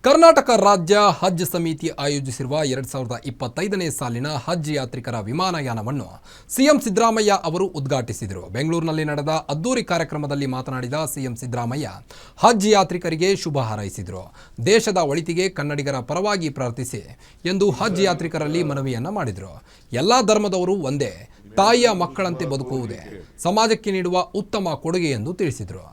ಕರ್ನಾಟಕ ರಾಜ್ಯ ಹಜ್ ಸಮಿತಿ ಆಯೋಜಿಸಿರುವ 2025ನೇ ಸಾಲಿನ ಹಜ್ ಯಾತ್ರಿಕರ ವಿಮಾನಯಾನವನ್ನು ಸಿಎಂ ಸಿದ್ದರಾಮಯ್ಯ ಅವರು ಉದ್ಘಾಟಿಸಿದರು. ಬೆಂಗಳೂರಿನಲ್ಲಿ ನಡೆದ ಅದ್ದೂರಿ ಕಾರ್ಯಕ್ರಮದಲ್ಲಿ ಮಾತನಾಡಿದ ಸಿಎಂ ಸಿದ್ದರಾಮಯ್ಯ ಹಜ್ ಯಾತ್ರಿಕರಿಗೆ ಶುಭ ಹಾರೈಸಿದರು. ದೇಶದ ಒಳಿತಿಗೆ ಕನ್ನಡಿಗರ ಪರವಾಗಿ ಪ್ರಾರ್ಥಿಸಿ ಎಂದು ಹಜ್ ಯಾತ್ರಿಕರಲ್ಲಿ ಮನವಿಯನ್ನ ಮಾಡಿದರು. ಎಲ್ಲಾ ಧರ್ಮದವರು ಒಂದೇ, ತಾಯಿಯ ಮಕ್ಕಳಂತೆ ಬದುಕುವುದೇ ಸಮಾಜಕ್ಕೆ ನೀಡುವ ಉತ್ತಮ ಕೊಡುಗೆ ಎಂದು ತಿಳಿಸಿದರು.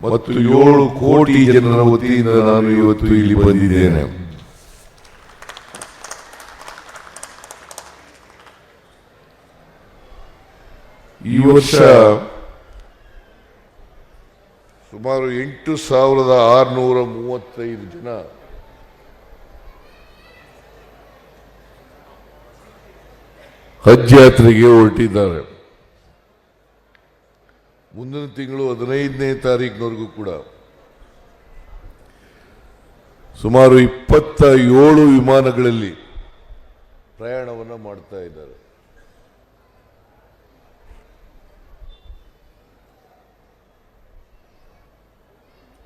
ಮತ್ತು 7 ಕೋಟಿ ಜನರ ವತಿಯಿಂದ ನಾನು ಇವತ್ತು ಇಲ್ಲಿ ಬಂದಿದ್ದೇನೆ. ಈ ವರ್ಷ ಸುಮಾರು 8,635 ಜನ ಹಜ್ ಯಾತ್ರೆಗೆ ಹೊರಟಿದ್ದಾರೆ. ಮುಂದಿನ ತಿಂಗಳು 15ನೇ ತಾರೀಕಿನವರೆಗೂ ಕೂಡ ಸುಮಾರು 27 ವಿಮಾನಗಳಲ್ಲಿ ಪ್ರಯಾಣವನ್ನು ಮಾಡ್ತಾ ಇದ್ದಾರೆ.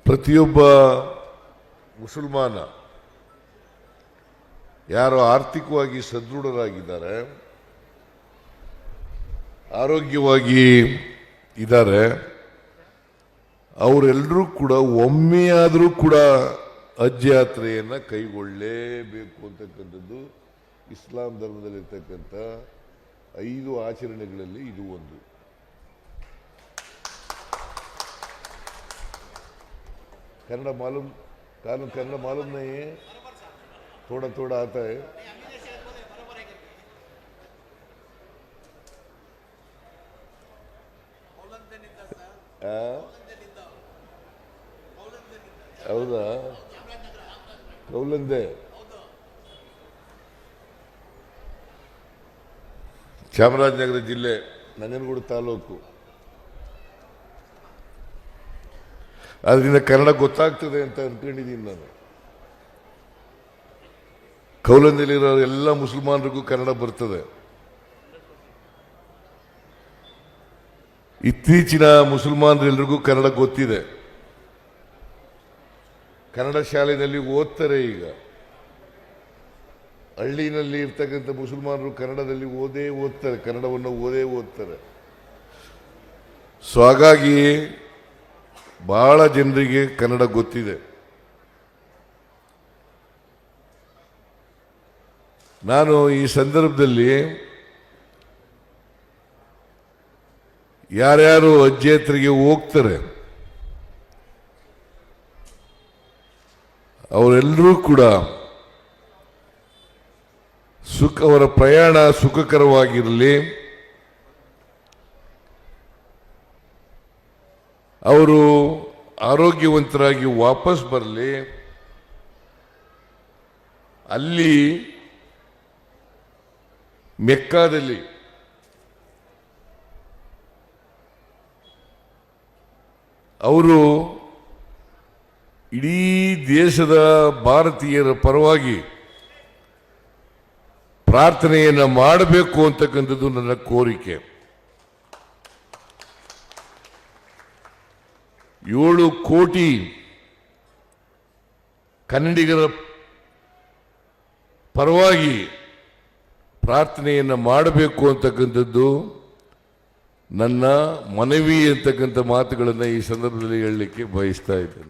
ಪ್ರತಿಯೊಬ್ಬ ಮುಸಲ್ಮಾನ ಯಾರು ಆರ್ಥಿಕವಾಗಿ ಸದೃಢರಾಗಿದ್ದಾರೆ, ಆರೋಗ್ಯವಾಗಿ ಇದ್ದಾರೆ, ಅವರೆಲ್ಲರೂ ಕೂಡ ಒಮ್ಮೆಯಾದರೂ ಕೂಡ ಹಜ್ ಯಾತ್ರೆಯನ್ನು ಕೈಗೊಳ್ಳಲೇಬೇಕು ಅಂತಕ್ಕಂಥದ್ದು ಇಸ್ಲಾಂ ಧರ್ಮದಲ್ಲಿರ್ತಕ್ಕಂಥ 5 ಆಚರಣೆಗಳಲ್ಲಿ ಇದು ಒಂದು. कन्नड़ मालूम कानून कन्नड़ मालूम नहीं है, थोड़ा थोड़ा आता है. ಹೌದಾ? ಕೌಲಂದೆ ಚಾಮರಾಜನಗರ ಜಿಲ್ಲೆ, ನಂಜನಗೂಡು ತಾಲೂಕು. ಅದರಿಂದ ಕನ್ನಡ ಗೊತ್ತಾಗ್ತದೆ ಅಂತ ಅನ್ಕೊಂಡಿದ್ದೀನಿ ನಾನು. ಕೌಲಂದಲ್ಲಿರೋ ಎಲ್ಲ ಮುಸಲ್ಮಾನರಿಗೂ ಕನ್ನಡ ಬರ್ತದೆ. ಇತ್ತೀಚಿನ ಮುಸಲ್ಮಾನರೆಲ್ಲರಿಗೂ ಕನ್ನಡ ಗೊತ್ತಿದೆ. ಕನ್ನಡ ಶಾಲೆಯಲ್ಲಿ ಓದ್ತಾರೆ. ಈಗ ಹಳ್ಳಿನಲ್ಲಿ ಇರ್ತಕ್ಕಂಥ ಮುಸಲ್ಮಾನರು ಕನ್ನಡದಲ್ಲಿ ಓದ್ತಾರೆ, ಕನ್ನಡವನ್ನು ಓದ್ತಾರೆ. ಸೊ ಹಾಗಾಗಿ ಬಹಳ ಜನರಿಗೆ ಕನ್ನಡ ಗೊತ್ತಿದೆ. ನಾನು ಈ ಸಂದರ್ಭದಲ್ಲಿ ಯಾರ್ಯಾರು ಹಜ್ ಯಾತ್ರೆಗೆ ಹೋಗ್ತಾರೆ ಅವರೆಲ್ಲರೂ ಕೂಡ ಅವರ ಪ್ರಯಾಣ ಸುಖಕರವಾಗಿರಲಿ, ಅವರು ಆರೋಗ್ಯವಂತರಾಗಿ ವಾಪಸ್ ಬರಲಿ, ಅಲ್ಲಿ ಮೆಕ್ಕಾದಲ್ಲಿ ಅವರು ಇಡೀ ದೇಶದ ಭಾರತೀಯರ ಪರವಾಗಿ ಪ್ರಾರ್ಥನೆಯನ್ನು ಮಾಡಬೇಕು ಅಂತಕ್ಕಂಥದ್ದು ನನ್ನ ಕೋರಿಕೆ. 7 ಕೋಟಿ ಕನ್ನಡಿಗರ ಪರವಾಗಿ ಪ್ರಾರ್ಥನೆಯನ್ನು ಮಾಡಬೇಕು ಅಂತಕ್ಕಂಥದ್ದು ನನ್ನ ಮನವಿ ಅಂತಕ್ಕಂಥ ಮಾತುಗಳನ್ನು ಈ ಸಂದರ್ಭದಲ್ಲಿ ಹೇಳಲಿಕ್ಕೆ ಬಯಸ್ತಾ ಇದ್ದೇನೆ.